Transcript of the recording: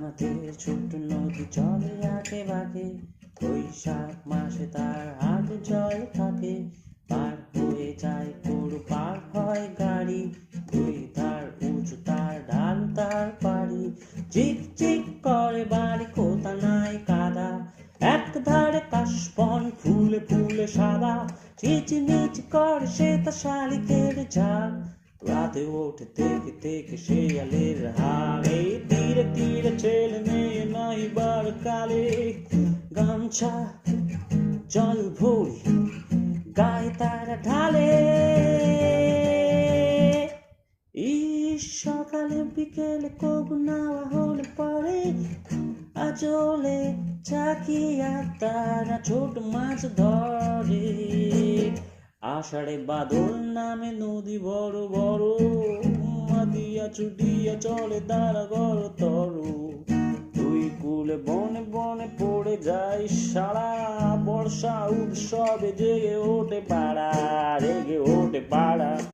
আমাদের ছোট্ট নদী চলে আঁকে বাঁকে, বৈশাখ মাসে তার হাঁটু জল থাকে। পার হয়ে যায় গরু, পার হয় গাড়ি, দুই ধার উঁচু তার ঢাল তার পাড়ি। চিক চিক করে বাড়ি, কোথা নাই কাদা, এক ধারে কাশবন ফুলে ফুলে সাদা। চিচিমিচি করে সে তার শালিকের ঝাল, রাতে ওঠে থেকে থেকে শেয়ালের হাল। এই তীরে তীরে ছেলে মেয়ে নাইবার কালে, গামছা জল ভরি গায়ে তারা ঢালে। সকালে বিকেলে কবু নাওয়া হলে পরে আজলে চাকিয়া তারা ছোট মাছ ধরে। আষাঢ়ে বাদল নামে নদী বড় বড়, মাতিয়া ছুটিয়া চলে তারা গড় তর। দুই কুলে বনে বনে পড়ে যায় সারা, বর্ষা উৎসবে জেগে ওঠে পাড়া, রেগে ওঠে পাড়া।